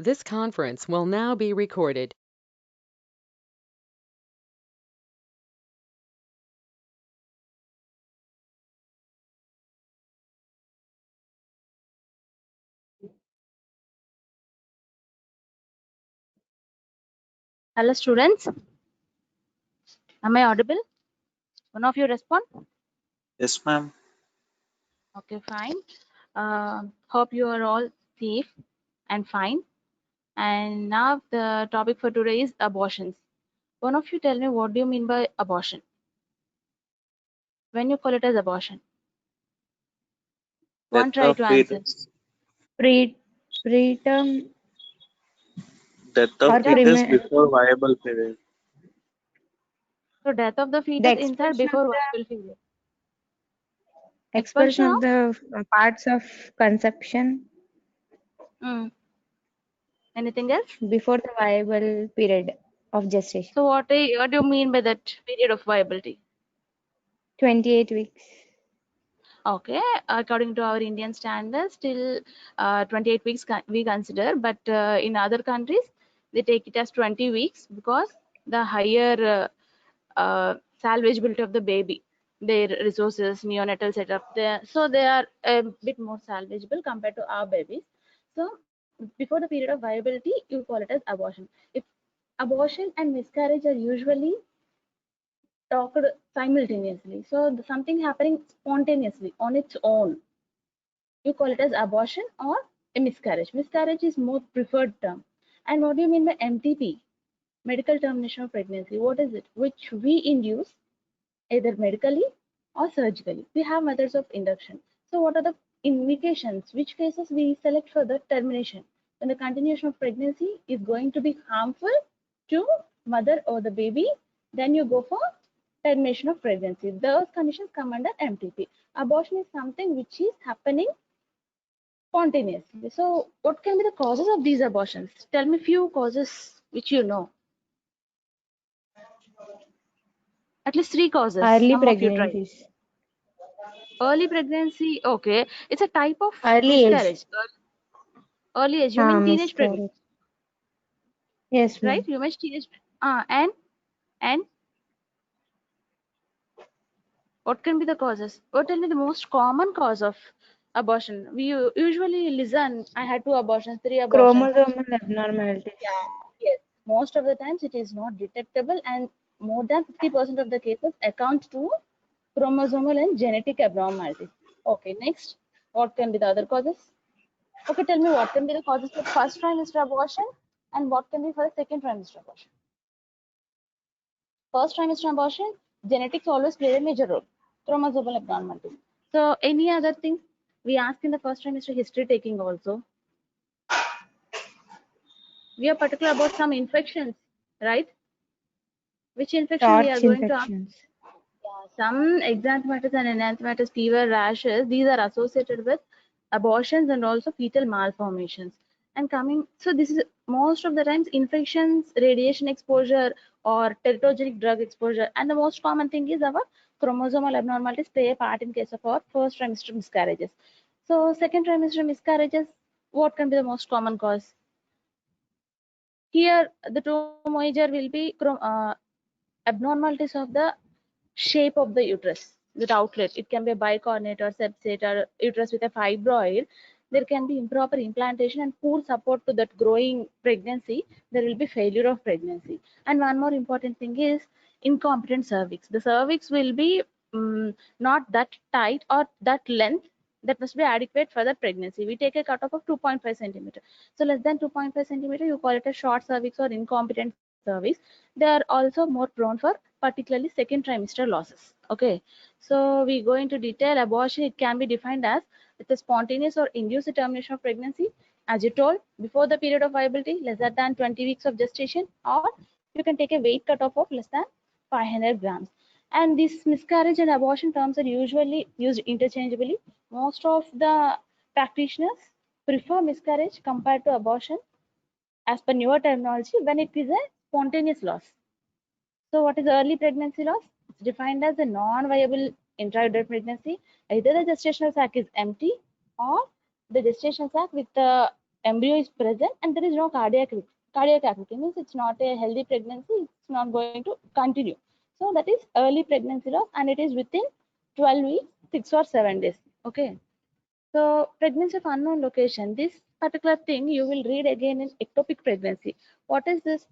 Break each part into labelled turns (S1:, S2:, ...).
S1: This conference will now be recorded.
S2: Hello students, am I audible? One of you respond?
S3: Yes, ma'am.
S2: Okay, fine. Hope you are all safe and fine. And now the topic for today is abortions. One of you tell me, what do you mean by abortion? When you call it as abortion? One
S3: Death
S2: try
S3: of
S2: to answer.
S3: fetus.
S4: Preterm
S3: Death
S4: or
S3: of
S2: Death.
S3: fetus
S4: prema
S3: before viable period.
S2: So death of the
S4: the
S2: fetus inside before viable period.
S4: expulsion
S2: Expulsion
S4: of
S2: of?
S4: the parts of conception
S2: Mm. Anything else?
S4: before the viable period of gestation.
S2: So what do you mean by that period of viability?
S4: 28 weeks.
S2: Okay, according to our Indian standards, till 28 weeks we consider, but in other countries they take it as 20 weeks because the higher salvageability of the baby, their resources, neonatal setup, so they are a bit more salvageable compared to our babies. So before the period of viability, you call it as abortion. If abortion and miscarriage are usually talked simultaneously, so something happening spontaneously on its own, you call it as abortion or a miscarriage. Miscarriage is more preferred term. And what do you mean by MTP? Medical termination of pregnancy. What is it? Which we induce either medically or surgically. We have methods of induction. So what are the indications? Which cases we select for the termination? When the continuation of pregnancy is going to be harmful to mother or the baby, then you go for termination of pregnancy. Those conditions come under MTP. Abortion is something which is happening spontaneously. So, what can be the causes of these abortions? Tell me few causes which you know. At least three causes.
S4: Early
S2: Some of you try.
S4: pregnancies.
S2: Early pregnancy. Okay, it's a type of
S4: Early age.
S2: miscarriage. Early age. You mean teenage pregnancy,
S4: Miscarriage. Yes,
S2: right?
S4: ma'am.
S2: You mean teenage. And what can be the causes? What tell me the most common cause of abortion? We usually listen. I had two abortions, three abortions.
S4: Chromosomal abnormalities.
S2: Yeah, yes. Most of the times it is not detectable, and more than 50% of the cases account to chromosomal and genetic abnormalities. Okay, next. What can be the other causes? Okay, tell me what can be the causes for first trimester abortion and what can be for the second trimester abortion. First trimester abortion, genetics always play a major role. Chromosomal abnormalities. So any other thing we ask in the first trimester history taking also. We are particular about some infections, right? Which infection we are
S4: Torch
S2: going to ask?
S4: infections.
S2: Yeah, some exanthematous and enanthematous fever rashes, these are associated with abortions and also fetal malformations. And coming, so this is most of the times infections, radiation exposure, or teratogenic drug exposure. And the most common thing is our chromosomal abnormalities play a part in case of our first trimester miscarriages. So second trimester miscarriages, what can be the most common cause? Here, the two major will be abnormalities of the shape of the uterus, that outlet. It can be a bicornate or septate or uterus with a fibroid. There can be improper implantation and poor support to that growing pregnancy. There will be failure of pregnancy. And one more important thing is incompetent cervix. The cervix will be not that tight or that length that must be adequate for the pregnancy. We take a cutoff of 2.5 centimeter. So less than 2.5 centimeter, you call it a short cervix or incompetent cervix. They are also more prone for particularly second trimester losses. Okay, so we go into detail. Abortion, it can be defined as with a spontaneous or induced termination of pregnancy, as you told, before the period of viability, less than 20 weeks of gestation, or you can take a weight cutoff of less than 500 grams. And this miscarriage and abortion terms are usually used interchangeably. Most of the practitioners prefer miscarriage compared to abortion as per newer terminology when it is a spontaneous loss. So what is early pregnancy loss? It's defined as a non-viable intrauterine pregnancy. Either the gestational sac is empty or the gestational sac with the embryo is present and there is no cardiac activity, means it's not a healthy pregnancy, it's not going to continue. So that is early pregnancy loss, and it is within 12 weeks, 6 or 7 days. Okay. So pregnancy of unknown location, this particular thing you will read again in ectopic pregnancy. What is this?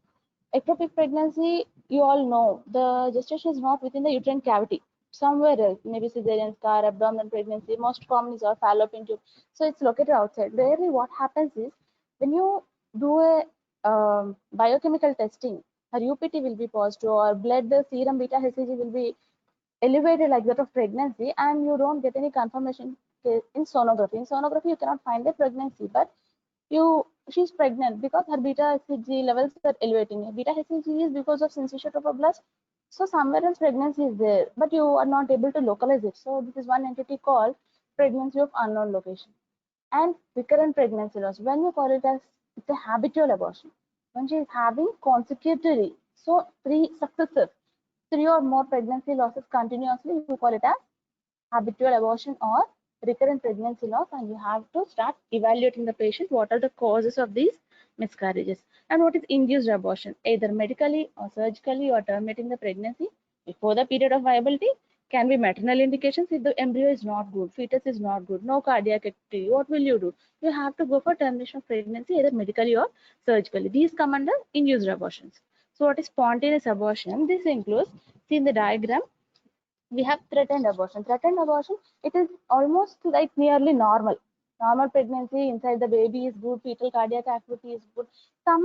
S2: Ectopic pregnancy, you all know, the gestation is not within the uterine cavity, somewhere else, maybe cesarean scar, abdominal pregnancy, most common is our fallopian tube. So it's located outside. Rarely what happens is, when you do a biochemical testing, her UPT will be positive, or blood the serum beta HCG will be elevated like that of pregnancy, and you don't get any confirmation in sonography. In sonography, you cannot find a pregnancy, but she's pregnant because her beta HCG levels are elevating. Beta HCG is because of syncytial trophoblast. So somewhere else pregnancy is there, but you are not able to localize it. So this is one entity called pregnancy of unknown location. And recurrent pregnancy loss, when you call it as, it's a habitual abortion. When she is having consecutively, so successive, 3 or more pregnancy losses continuously, you call it as habitual abortion or recurrent pregnancy loss, and you have to start evaluating the patient what are the causes of these miscarriages. And what is induced abortion? Either medically or surgically, or terminating the pregnancy before the period of viability. Can be maternal indications if the embryo is not good, fetus is not good, no cardiac activity. What will you do? You have to go for termination of pregnancy either medically or surgically. These come under induced abortions. So what is spontaneous abortion? This includes, see in the diagram, we have threatened abortion. Threatened abortion, it is almost like nearly normal. Normal pregnancy, inside the baby is good, fetal cardiac activity is good. Some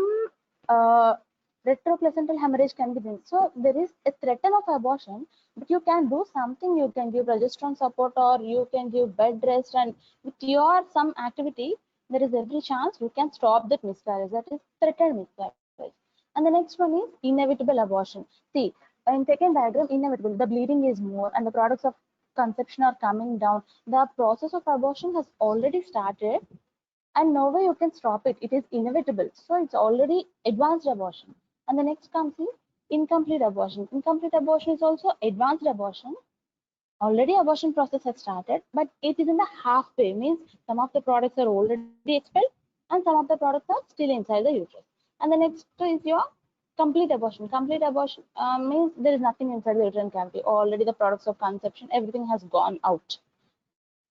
S2: retroplacental hemorrhage can be done. So there is a threat of abortion, but you can do something. You can give progesterone support, or you can give bed rest, and with your some activity, there is every chance you can stop that miscarriage. That is threatened miscarriage. And the next one is inevitable abortion. See, in second diagram, inevitable, the bleeding is more and the products of conception are coming down. The process of abortion has already started, and no way you can stop it. It is inevitable. So it's already advanced abortion. And the next comes in incomplete abortion. Incomplete abortion is also advanced abortion. Already abortion process has started, but it is in the halfway, means some of the products are already expelled and some of the products are still inside the uterus. And the next is your complete abortion. Complete abortion means there is nothing inside the uterine cavity. Already the products of conception, everything has gone out.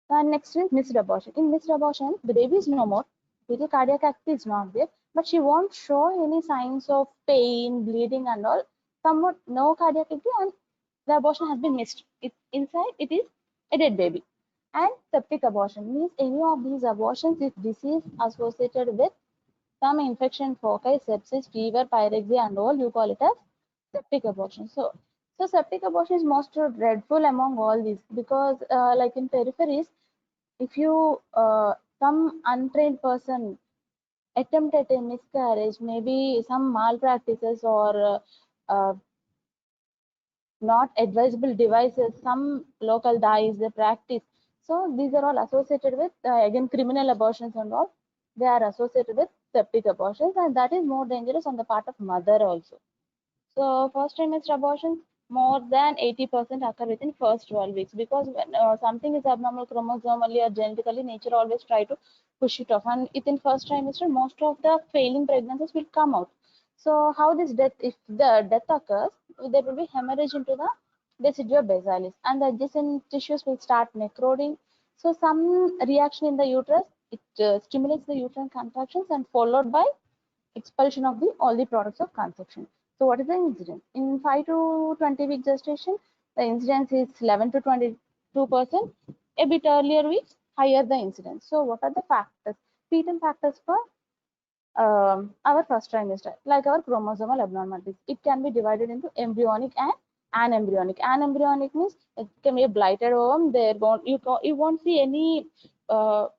S2: And next is missed abortion. In missed abortion, the baby is no more, fetal cardiac activity is not there, but she won't show any signs of pain, bleeding, and all. Somewhat no cardiac activity, and the abortion has been missed. Inside it is a dead baby. And septic abortion means any of these abortions is disease associated with some infection, foci, sepsis, fever, pyrexia, and all. You call it as septic abortion. So septic abortion is most dreadful among all these, because like in peripheries, if you some untrained person attempted a miscarriage, maybe some malpractices or not advisable devices, some local dyes they practice. So these are all associated with again criminal abortions and all. They are associated with septic abortions, and that is more dangerous on the part of mother also. So first trimester abortions, more than 80% occur within first 12 weeks, because when something is abnormal chromosomally or genetically, nature always try to push it off. And within first trimester, most of the failing pregnancies will come out. So how this death, if the death occurs, there will be hemorrhage into the decidua basalis, and the adjacent tissues will start necroting. So some reaction in the uterus, it stimulates the uterine contractions and followed by expulsion of all the products of conception. So what is the incidence? In 5 to 20 week gestation, the incidence is 11 to 22%. A bit earlier weeks, higher the incidence. So what are the factors? Fetal factors for our first trimester, like our chromosomal abnormalities. It can be divided into embryonic and anembryonic. Anembryonic means it can be a blighted ovum. You won't see any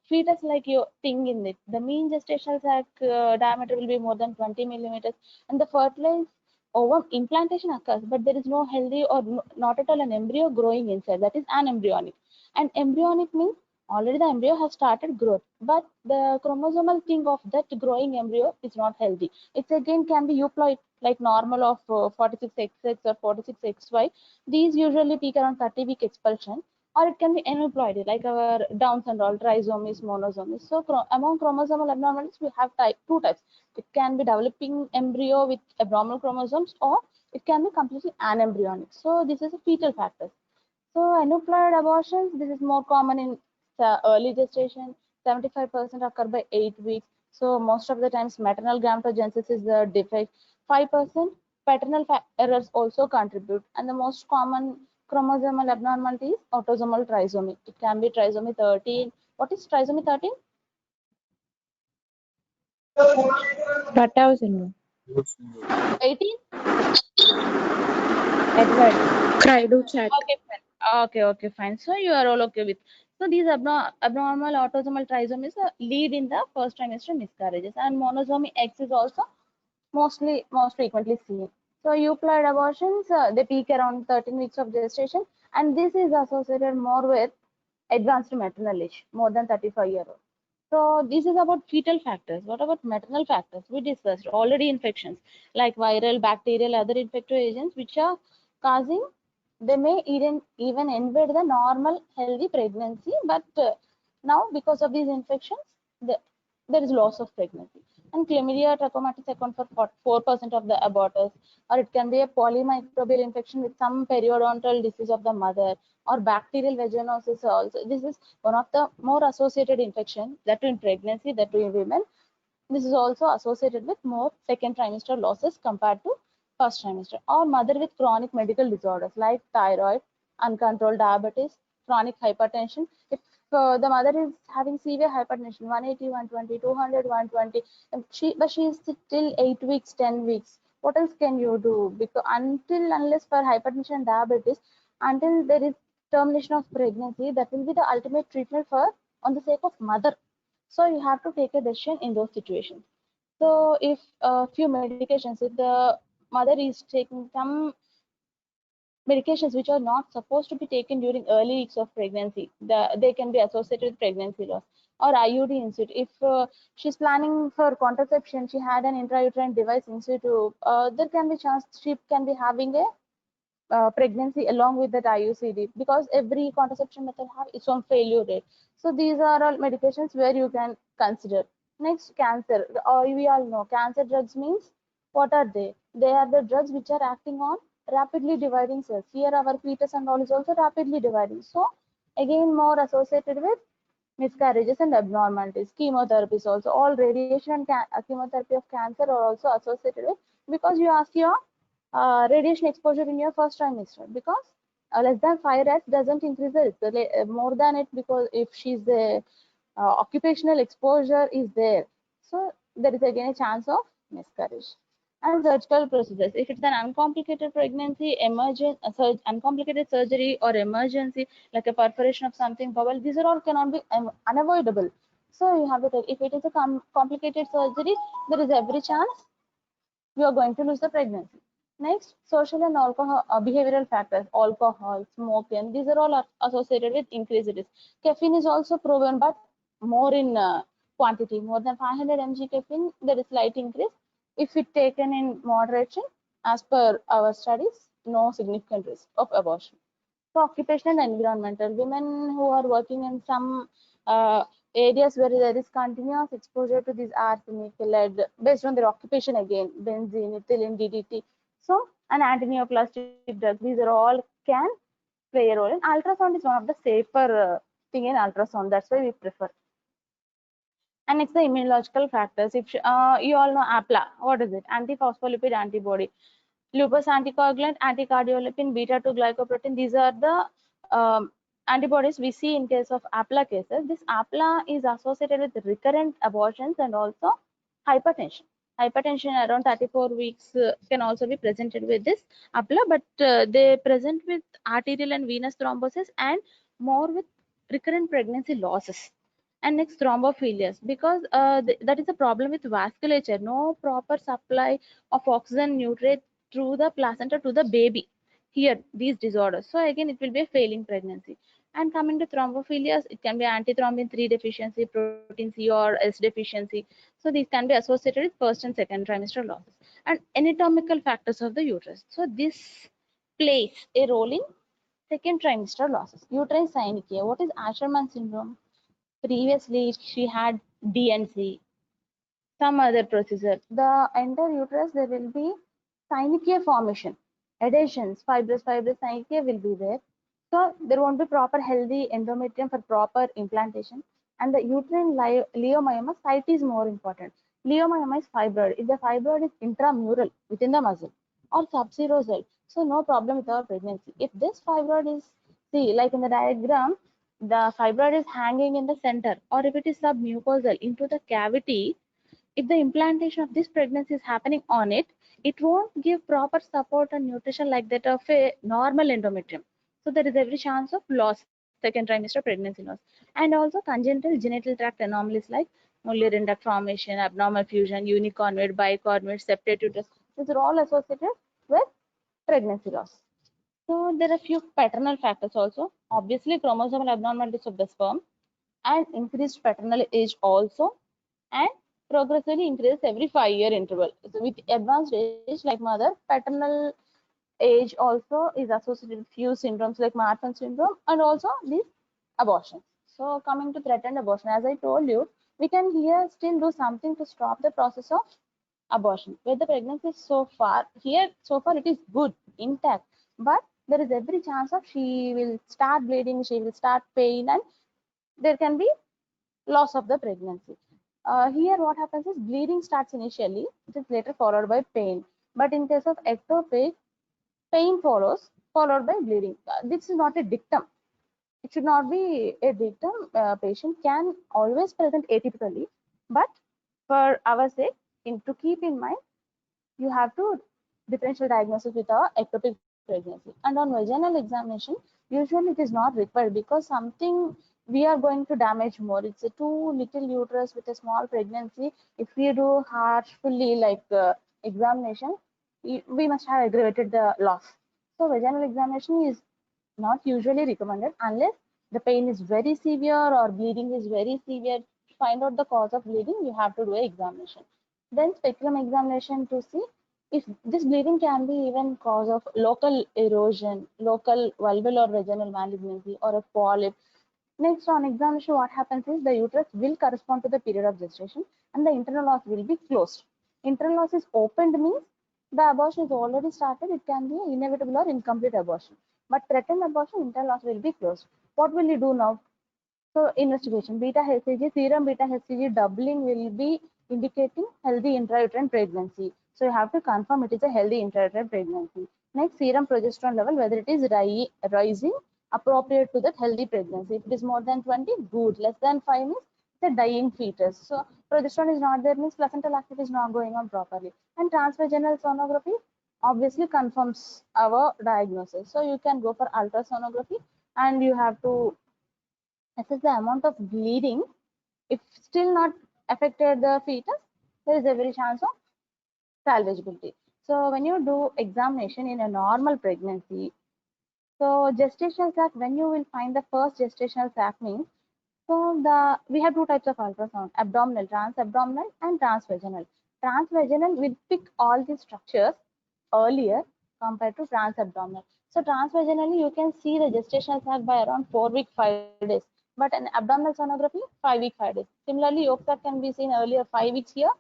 S2: fetus like your thing in it. The mean gestational sac diameter will be more than 20 millimeters, and the fertilized ovum implantation occurs, but there is no healthy or not at all an embryo growing inside. That is anembryonic. And embryonic means already the embryo has started growth, but the chromosomal thing of that growing embryo is not healthy. It's again can be euploid, like normal of 46XX or 46XY. These usually peak around 30 week expulsion. or it can be aneuploidy, like our Down syndrome, trisomies, monosomies. So among chromosomal abnormalities, we have two types. It can be developing embryo with abnormal chromosomes, or it can be completely anembryonic. So this is a fetal factor. So aneuploid abortions, this is more common in early gestation. 75% occur by 8 weeks. So most of the times maternal gametogenesis is the defect. 5% paternal errors also contribute. And the most common chromosomal abnormality is autosomal trisomy. It can be trisomy 13. What is trisomy 13?
S4: Patau syndrome.
S2: 18?
S4: Edward.
S5: Crido chat.
S2: Okay, fine. Okay, fine. So you are all okay with. So these abnormal autosomal trisomies lead in the first trimester miscarriages, and monosomy X is also most frequently seen. So euploid abortions, they peak around 13 weeks of gestation, and this is associated more with advanced maternal age, more than 35-year-old. So this is about fetal factors. What about maternal factors? We discussed already infections like viral, bacterial, other infective agents which are causing, they may even invade the normal healthy pregnancy, but now because of these infections, there is loss of pregnancy. And chlamydia trachomatis account for 4% of the abortus, or it can be a polymicrobial infection with some periodontal disease of the mother, or bacterial vaginosis also. This is one of the more associated infection, that too in pregnancy, that too in women. This is also associated with more second trimester losses compared to first trimester. Or mother with chronic medical disorders like thyroid, uncontrolled diabetes, chronic hypertension. If the mother is having severe hypertension, 180, 120, 200, 120, but she is still 8 weeks, 10 weeks. What else can you do? Because unless for hypertension and diabetes, until there is termination of pregnancy, that will be the ultimate treatment for on the sake of mother. So you have to take a decision in those situations. So if a few medications, if the mother is taking some medications which are not supposed to be taken during early weeks of pregnancy, they can be associated with pregnancy loss. Or IUD in situ. If she's planning for contraception, she had an intrauterine device in situ, there can be chance she can be having a pregnancy along with that IUCD, because every contraception method have its own failure rate. So these are all medications where you can consider. Next, cancer. We all know cancer drugs means, what are they? They are the drugs which are acting on rapidly dividing cells. Here our fetus and all is also rapidly dividing. So again more associated with miscarriages and abnormalities. Chemotherapy is also, all radiation and chemotherapy of cancer are also associated with, because you ask your radiation exposure in your first trimester, because less than 5 rats doesn't increase the risk. More than it, because if she's a occupational exposure is there, so there is again a chance of miscarriage. And surgical procedures, if it's an uncomplicated pregnancy, uncomplicated surgery or emergency like a perforation of something bowel, these are all cannot be unavoidable. So you have to take, if it is a complicated surgery, there is every chance you are going to lose the pregnancy. Next, social and alcohol behavioral factors, alcohol, smoking, these are all associated with increased risk. Caffeine is also proven, but more in quantity, more than 500 mg caffeine, there is slight increase. If it taken in moderation, as per our studies, no significant risk of abortion. So occupational and environmental, women who are working in some areas where there is continuous exposure to these arsenic, lead, based on their occupation again, benzene, ethylene, DDT. So an antineoplastic drugs, these are all can play a role. And ultrasound is one of the safer thing in ultrasound. That's why we prefer. And next, the immunological factors. If you all know APLA, what is it? Antiphospholipid antibody. Lupus anticoagulant, anticardiolipin, beta-2 glycoprotein. These are the antibodies we see in case of APLA cases. This APLA is associated with recurrent abortions and also hypertension. Hypertension around 34 weeks can also be presented with this APLA, but they present with arterial and venous thrombosis and more with recurrent pregnancy losses. And next, thrombophilias, because that is a problem with vasculature. No proper supply of oxygen nutrient through the placenta to the baby. Here, these disorders. So again, it will be a failing pregnancy. And coming to thrombophilias, it can be antithrombin 3 deficiency, protein C or S deficiency. So these can be associated with first and second trimester losses. And anatomical factors of the uterus. So this plays a role in Second trimester losses. Uterine synechia. What is Asherman syndrome? Previously, she had DNC, some other procedure. The entire uterus, there will be synechia formation, adhesions, fibrous synechia will be there. So there won't be proper healthy endometrium for proper implantation. And the uterine leiomyoma site is more important. Leiomyoma is fibroid. If the fibroid is intramural within the muscle or subserosal, so no problem with our pregnancy. If this fibroid is, see, like in the diagram, the fibroid is hanging in the center, or if it is submucosal into the cavity, if the implantation of this pregnancy is happening on it, it won't give proper support and nutrition like that of a normal endometrium. So there is every chance of loss, second trimester pregnancy loss. And also congenital genital tract anomalies like Muller duct formation, abnormal fusion, unicornuate, bicornuate, septate uterus. These are all associated with pregnancy loss. So there are few paternal factors also. Obviously, chromosomal abnormalities of the sperm and increased paternal age also, and progressively increases every 5-year interval. So with advanced age like mother, paternal age also is associated with few syndromes like Marfan syndrome and also these abortions. So coming to threatened abortion, as I told you, we can here still do something to stop the process of abortion. Where the pregnancy is so far, here so far it is good, intact, but there is every chance of she will start bleeding, she will start pain, and there can be loss of the pregnancy. Here what happens is bleeding starts initially, it is later followed by pain. But in case of ectopic, pain follows, followed by bleeding. This is not a dictum. It should not be a dictum. Patient can always present atypically, but for our sake, to keep in mind, you have to differential diagnosis with our ectopic pregnancy. And on vaginal examination, usually it is not required because something we are going to damage more. It's a too little uterus with a small pregnancy. If we do harshly like examination, we must have aggravated the loss. So vaginal examination is not usually recommended unless the pain is very severe or bleeding is very severe. To find out the cause of bleeding, you have to do an examination. Then speculum examination to see if this bleeding can be even cause of local erosion, local vulval or vaginal malignancy or a polyp. Next, on examination, what happens is the uterus will correspond to the period of gestation and the internal os will be closed. Internal os is opened means the abortion is already started. It can be inevitable or incomplete abortion. But threatened abortion, internal os will be closed. What will you do now? So investigation, beta HCG, serum beta HCG doubling will be indicating healthy intrauterine pregnancy. So you have to confirm it is a healthy intrauterine pregnancy. Next, serum progesterone level, whether it is rising appropriate to that healthy pregnancy. If it is more than 20, good. Less than 5 means it's a dying fetus. So progesterone is not there means placental activity is not going on properly. And transvaginal sonography obviously confirms our diagnosis. So you can go for ultrasonography and you have to assess the amount of bleeding. If still not affected the fetus, there is a very chance of salvageability. So when you do examination in a normal pregnancy, so gestational sac, when you will find the first gestational sac means, so we have two types of ultrasound, abdominal, transabdominal and transvaginal. Transvaginal will pick all the structures earlier compared to transabdominal. So transvaginally, you can see the gestational sac by around 4 weeks, 5 days. But an abdominal sonography, 5 weeks, 5 days. Similarly, yolk sac can be seen earlier, 5 weeks here,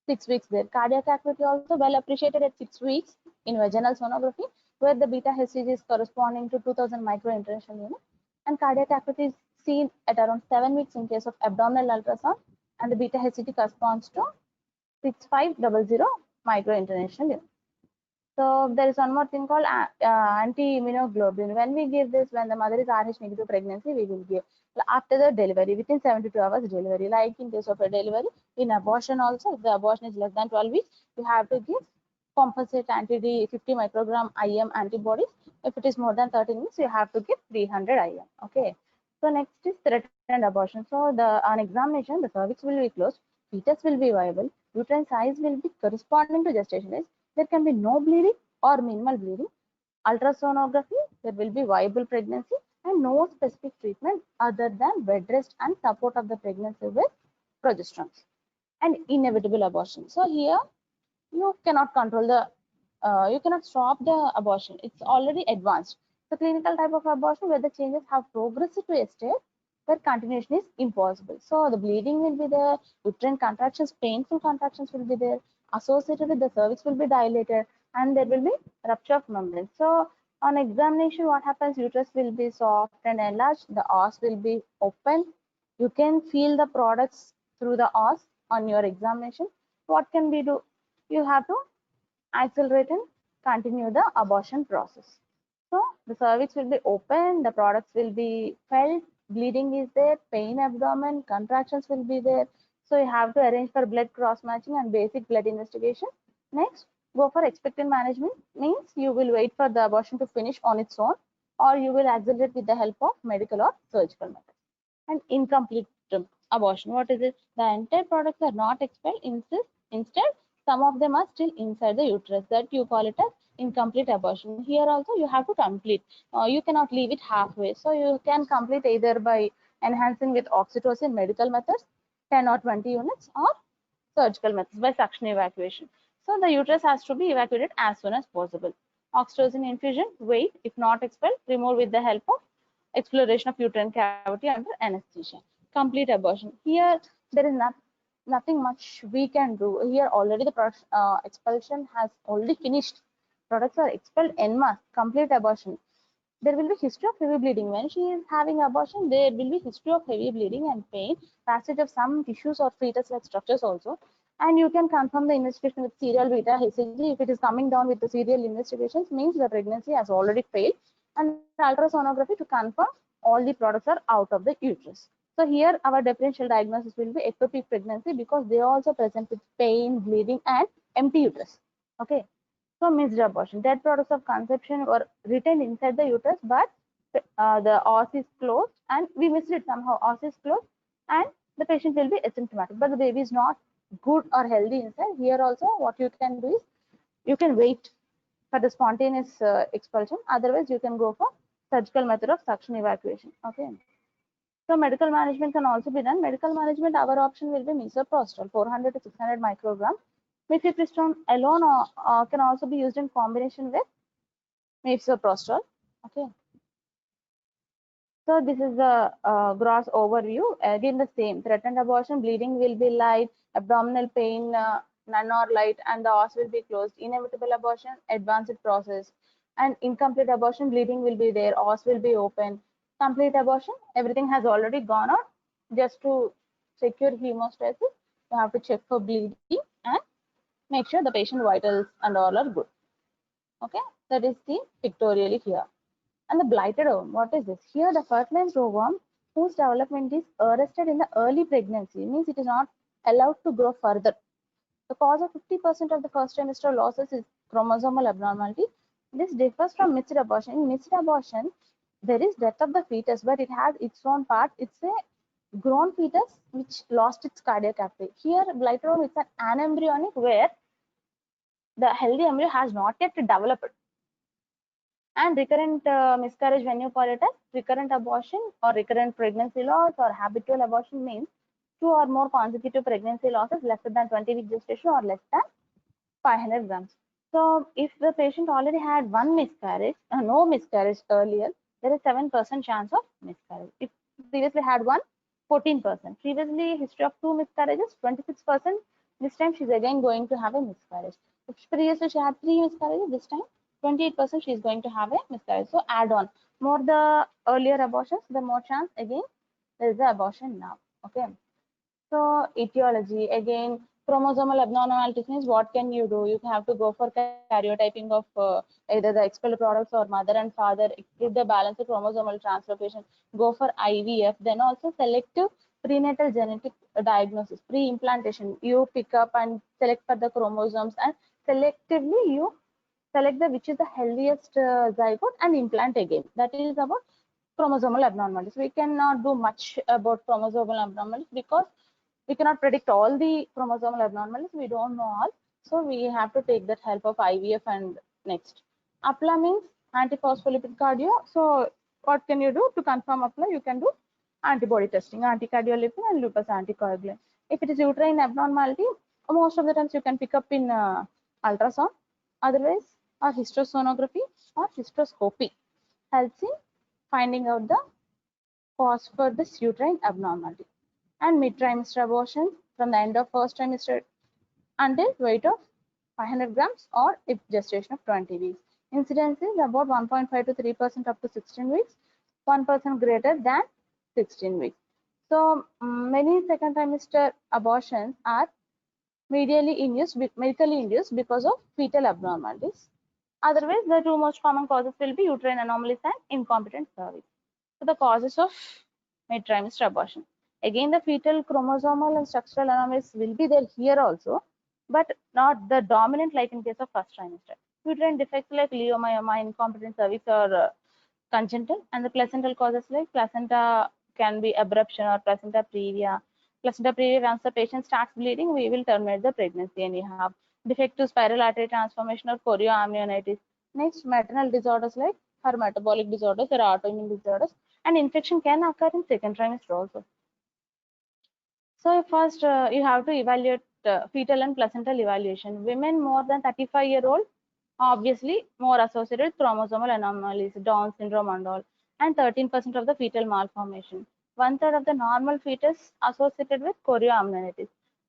S2: 6 weeks there. Cardiac activity also well appreciated at 6 weeks in vaginal sonography, where the beta HCG is corresponding to 2000 microinternational unit. And cardiac activity is seen at around 7 weeks in case of abdominal ultrasound, and the beta HCG corresponds to 6500 microinternational unit. So there is one more thing called anti-immunoglobulin. When we give this, when the mother is Rh negative pregnancy, we will give after the delivery, within 72 hours delivery. Like in case of a delivery, in abortion also, if the abortion is less than 12 weeks, you have to give compensate anti-D 50 microgram IM antibodies. If it is more than 13 weeks, you have to give 300 IM. Okay. So next is threatened abortion. So on examination, the cervix will be closed, fetus will be viable, uterine size will be corresponding to gestation age. There can be no bleeding or minimal bleeding. Ultrasonography, there will be viable pregnancy and no specific treatment other than bed rest and support of the pregnancy with progesterone and inevitable abortion. So here you cannot control the, you cannot stop the abortion. It's already advanced. The clinical type of abortion where the changes have progressed to a state where continuation is impossible. So the bleeding will be there, uterine contractions, painful contractions will be there, associated with the cervix will be dilated, and there will be rupture of membrane. So on examination, what happens? Uterus will be soft and enlarged, the os will be open. You can feel the products through the os on your examination. What can we do? You have to accelerate and continue the abortion process. So the cervix will be open, the products will be felt, bleeding is there, pain abdomen, contractions will be there. So you have to arrange for blood cross matching and basic blood investigation. Next, go for expectant management, means you will wait for the abortion to finish on its own, or you will accelerate with the help of medical or surgical methods. And incomplete abortion, what is it? The entire products are not expelled, instead some of them are still inside the uterus, that you call it as incomplete abortion. Here also you have to complete, you cannot leave it halfway. So you can complete either by enhancing with oxytocin medical methods 10 or 20 units, or surgical methods by suction evacuation. So the uterus has to be evacuated as soon as possible. Oxytocin infusion, wait, if not expelled, remove with the help of exploration of uterine cavity under anesthesia. Complete abortion, here there is nothing much we can do. Here already the expulsion has already finished, products are expelled en masse. Complete abortion, there will be history of heavy bleeding. When she is having abortion, there will be history of heavy bleeding and pain, passage of some tissues or fetus like structures also. And you can confirm the investigation with serial beta HCG. If it is coming down with the serial investigations, means the pregnancy has already failed, and ultrasonography to confirm all the products are out of the uterus. So here our differential diagnosis will be ectopic pregnancy, because they also present with pain, bleeding, and empty uterus. Okay. So missed abortion, dead products of conception were retained inside the uterus, but the os is closed and we missed it somehow. Os is closed and the patient will be asymptomatic, but the baby is not good or healthy inside. Here also what you can do is you can wait for the spontaneous expulsion. Otherwise you can go for surgical method of suction evacuation. Okay. So medical management can also be done. Medical management, our option will be misoprostol 400 to 600 microgram. Mifepristone alone can also be used in combination with misoprostol. Okay. So this is the gross overview. Again the same. Threatened abortion, bleeding will be light, abdominal pain none or light, and the os will be closed. Inevitable abortion, advanced process. And incomplete abortion, bleeding will be there, os will be open. Complete abortion, everything has already gone out. Just to secure hemostasis, you have to check for bleeding and make sure the patient vitals and all are good. Okay, that is seen pictorially here. And the blighted ovum, what is this? Here the fertilized ovum whose development is arrested in the early pregnancy, means it is not allowed to grow further. The cause of 50% of the first trimester losses is chromosomal abnormality. This differs from missed abortion. In missed abortion, there is death of the fetus, but it has its own part. It's a grown fetus which lost its cardiac activity. Here, blighted ovum is an anembryonic, where the healthy embryo has not yet developed. And recurrent miscarriage, when you call it as recurrent abortion or recurrent pregnancy loss or habitual abortion, means 2 or more consecutive pregnancy losses less than 20 week gestation or less than 500 grams. So if the patient already had one miscarriage, no miscarriage earlier, there is 7% chance of miscarriage. If previously had one, 14%. Previously history of 2 miscarriages, 26%. This time she's again going to have a miscarriage. If previously she had 3 miscarriages, this time 28% she is going to have a miscarriage. So add on. More the earlier abortions, the more chance again there is the abortion now. Okay. So etiology, again chromosomal abnormalities means what can you do? You have to go for karyotyping of either the expelled products or mother and father, exclude the balance of chromosomal translocation, go for IVF, then also selective prenatal genetic diagnosis, pre-implantation. You pick up and select for the chromosomes, and selectively you select the which is the healthiest zygote and implant again. That is about chromosomal abnormalities. We cannot do much about chromosomal abnormalities because we cannot predict all the chromosomal abnormalities. We don't know all. So we have to take that help of IVF. And next, APLA means antiphospholipid cardio. So what can you do to confirm APLA? You can do antibody testing, anticardiolipin and lupus anticoagulant. If it is uterine abnormality, most of the times you can pick up in ultrasound. Otherwise, or hysterosonography or hysteroscopy. helps in finding out the cause for this uterine abnormality. And mid-trimester abortion from the end of first trimester until weight of 500 grams or if gestation of 20 weeks. Incidence is about 1.5 to 3% up to 16 weeks, 1% greater than 16 weeks. So many second trimester abortions are medically induced because of fetal abnormalities. Otherwise, the two most common causes will be uterine anomalies and incompetent cervix. So the causes of mid-trimester abortion. Again, the fetal chromosomal and structural anomalies will be there here also, but not the dominant like in case of first trimester. Uterine defects like leiomyoma, incompetent cervix or congenital, and the placental causes like placenta can be abruption or placenta previa. Placenta previa, once the patient starts bleeding, we will terminate the pregnancy and you have defective spiral artery transformation or chorioamnionitis. Next, maternal disorders like her metabolic disorders or autoimmune disorders, and infection can occur in second trimester also. So first, you have to evaluate fetal and placental evaluation. Women more than 35-year-old, obviously more associated with chromosomal anomalies, Down syndrome and all, and 13% of the fetal malformation. 1/3 of the normal fetus associated with chorioamnionitis.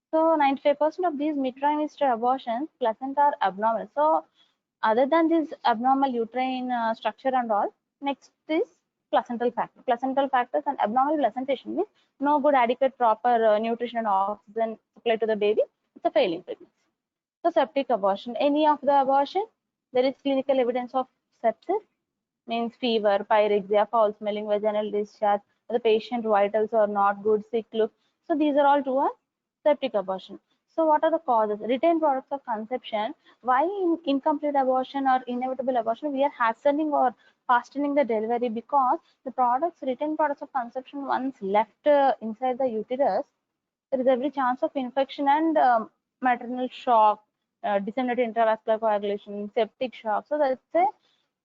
S2: So 95% of these mid-trimester abortions, placenta are abnormal. So other than this abnormal uterine structure and all, next is placental factor. Placental factors and abnormal placentation means no good adequate proper nutrition and oxygen supply to the baby. It's a failing pregnancy. So septic abortion, any of the abortion, there is clinical evidence of sepsis, means fever, pyrexia, foul smelling, vaginal discharge, the patient vitals are not good, sick look. So these are all towards septic abortion. So what are the causes? Retained products of conception. Why in incomplete abortion or inevitable abortion we are hastening or fastening the delivery? Because the products, retained products of conception, once left inside the uterus, there is every chance of infection and maternal shock, disseminated intravascular coagulation, septic shock. So that's a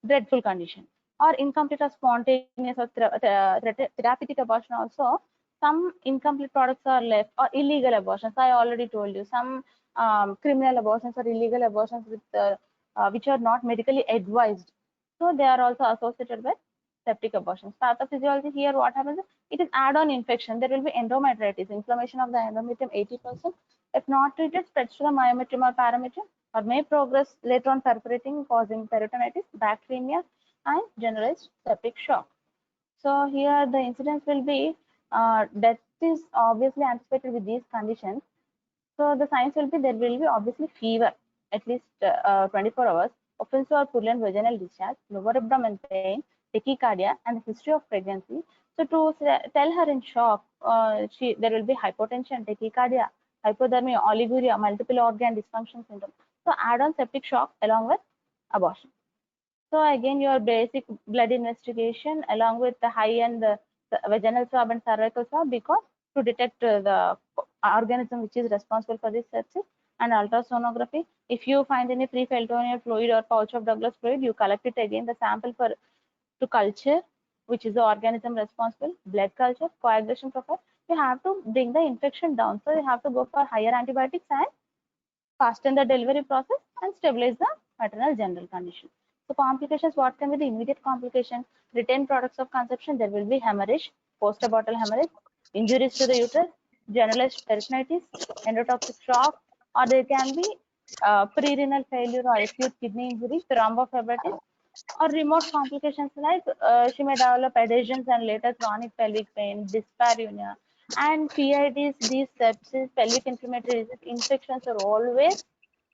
S2: dreadful condition. Or incomplete or spontaneous or therapeutic abortion also. Some incomplete products are left, or illegal abortions. I already told you some criminal abortions or illegal abortions with which are not medically advised. So they are also associated with septic abortions. Pathophysiology here, what happens? It is add-on infection. There will be endometritis, inflammation of the endometrium 80%. If not treated, spreads to the myometrium or parametrium, or may progress later on perforating, causing peritonitis, bacteremia, and generalized septic shock. So here the incidence will be death is obviously anticipated with these conditions. So the signs will be there will be obviously fever at least 24 hours, offensive or purulent vaginal discharge, lower abdomen pain, tachycardia, and the history of pregnancy. So to tell her in shock, there will be hypotension, tachycardia, hypothermia, oliguria, multiple organ dysfunction syndrome. So add on septic shock along with abortion. So again, your basic blood investigation along with the high-end vaginal swab and cervical swab, because to detect the organism which is responsible for this sepsis, and ultrasonography. If you find any free peritoneal fluid or pouch of Douglas fluid, you collect it again, the sample for to culture, which is the organism responsible, blood culture, coagulation profile. You have to bring the infection down. So you have to go for higher antibiotics and fasten the delivery process and stabilize the maternal general condition. So complications, what can be the immediate complication? Retained products of conception, there will be hemorrhage, post-abortal hemorrhage, injuries to the uterus, generalized peritonitis, endotoxic shock, or there can be pre-renal failure or acute kidney injury, thrombophlebitis, or remote complications like she may develop adhesions and later chronic pelvic pain, dyspareunia, and PIDs, these sepsis, pelvic inflammatory disease, infections are always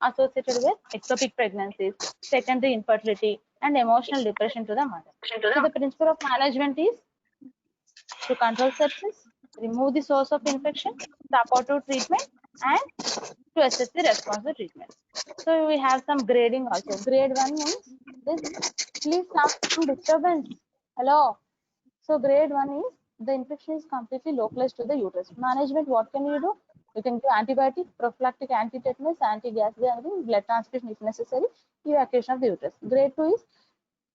S2: associated with ectopic pregnancies, secondary infertility, and emotional depression to the mother. So the principle of management is to control sepsis, remove the source of infection, supportive treatment, and to assess the response to treatment. So we have some grading also. Grade 1 means this, please some disturbance. Hello. So grade 1 is the infection is completely localized to the uterus. Management, what can you do? You can do antibiotic, prophylactic anti-tetanus, anti-gas, blood transfusion if necessary, evacuation of the uterus. Grade 2 is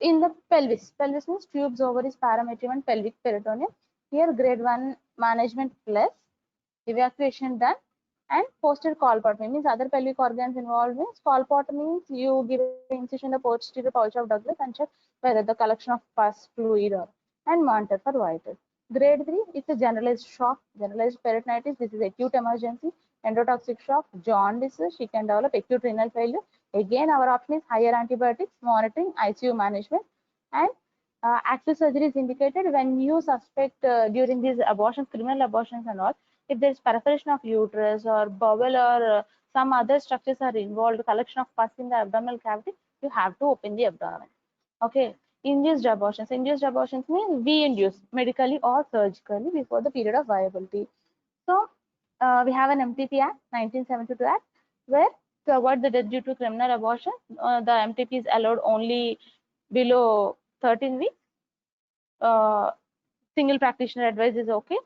S2: in the pelvis. Pelvis means tubes, ovaries, parametrium, and pelvic peritoneum. Here grade 1 management plus evacuation done, And posterior colpotomy means other pelvic organs involved means colpotomy means you give incision in the posterior pouch of Douglas and check whether the collection of pus fluid or and monitor for vital. Grade 3 is a generalized shock, generalized peritonitis. This is acute emergency, endotoxic shock, jaundice. She can develop acute renal failure. Again, our option is higher antibiotics, monitoring, ICU management, and active surgery is indicated when you suspect during these abortions, criminal abortions and all, if there is perforation of uterus or bowel or some other structures are involved, collection of pus in the abdominal cavity, you have to open the abdomen. Okay. Induced abortions. Induced abortions means we induce medically or surgically before the period of viability. So we have an MTP Act, 1972 Act, where to avoid the death due to criminal abortion, the MTP is allowed only below 13 weeks. Single practitioner advice is okay.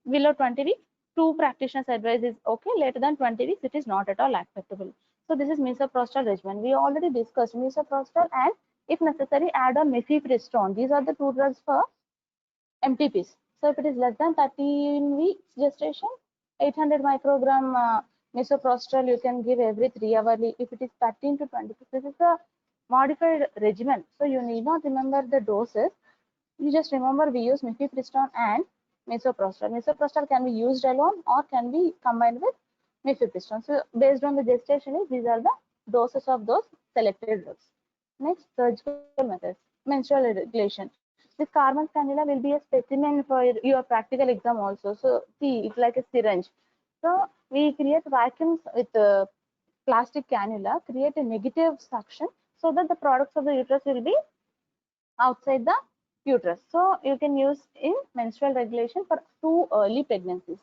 S2: Below 20 weeks, two practitioners advice is okay. Later than 20 weeks, it is not at all acceptable. So this is misoprostol regimen. We already discussed misoprostol and if necessary add on mifepristone. These are the two drugs for MTPs. So if it is less than 13 weeks gestation, 800 microgram misoprostol you can give every 3 hourly. If it is 13 to 20, this is a modified regimen. So you need not remember the doses. You just remember we use mifepristone and misoprostol. Misoprostol can be used alone or can be combined with mifepristone. So based on the gestation, these are the doses of those selected drugs. Next, surgical methods. Menstrual regulation. This Karman's cannula will be a specimen for your practical exam also. So see, it's like a syringe. So we create vacuums with plastic cannula, create a negative suction so that the products of the uterus will be outside the uterus. So you can use in menstrual regulation for 2 early pregnancies.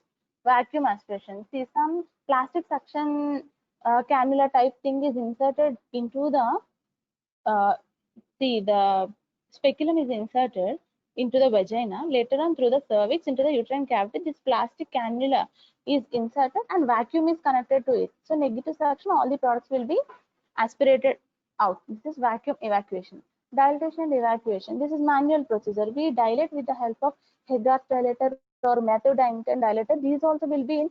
S2: Vacuum aspiration. See, some plastic suction cannula type thing is inserted into the the speculum is inserted into the vagina, later on through the cervix into the uterine cavity. This plastic cannula is inserted and vacuum is connected to it. So negative suction, all the products will be aspirated out. This is vacuum evacuation. Dilatation and evacuation. This is manual procedure. We dilate with the help of Hegar's dilator or methodiantine dilator. These also will be in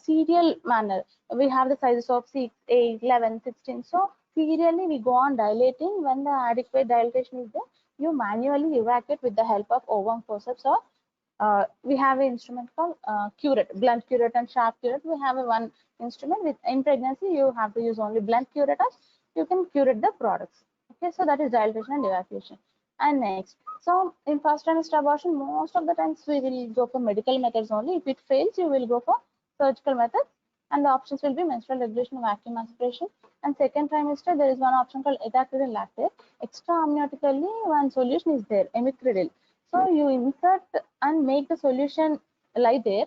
S2: serial manner. We have the sizes of 6, 8, 11, 16. So serially we go on dilating. When the adequate dilatation is there, you manually evacuate with the help of ovum forceps or we have an instrument called curette, blunt curette and sharp curette. We have one instrument with in pregnancy you have to use only blunt curetters. You can curette the products. Okay, so that is dilatation and evacuation. And next, so in first trimester abortion, most of the times we will go for medical methods only. If it fails, you will go for surgical methods, and the options will be menstrual regulation, vacuum aspiration. And second trimester, there is one option called ethacridine lactate. Extra amniotically, one solution is there, imipridil. So you insert and make the solution lie there,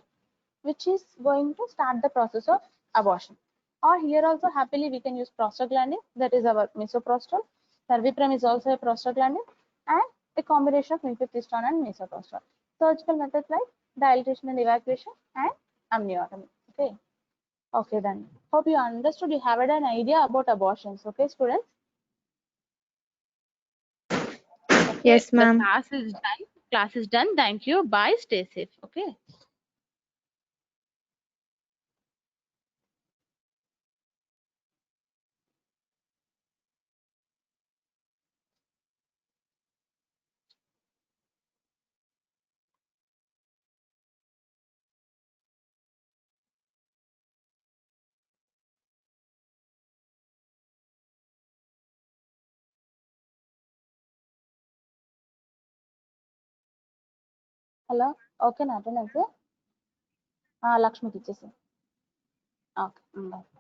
S2: which is going to start the process of abortion. Or here also happily we can use prostaglandin, that is our misoprostol. Cerviprem is also a prostaglandin, and a combination of mifepristone and misoprostol. Surgical methods like dilatation and evacuation and amniotomy. Okay. Okay, then. Hope you understood. You have an idea about abortions. Okay, students. Okay,
S4: Yes,
S2: the
S4: ma'am.
S2: class is done. Class is done. Thank you. Bye. Stay safe. Okay. Hello. Okay, Nathan. Lakshmi teaches. Okay. Bye.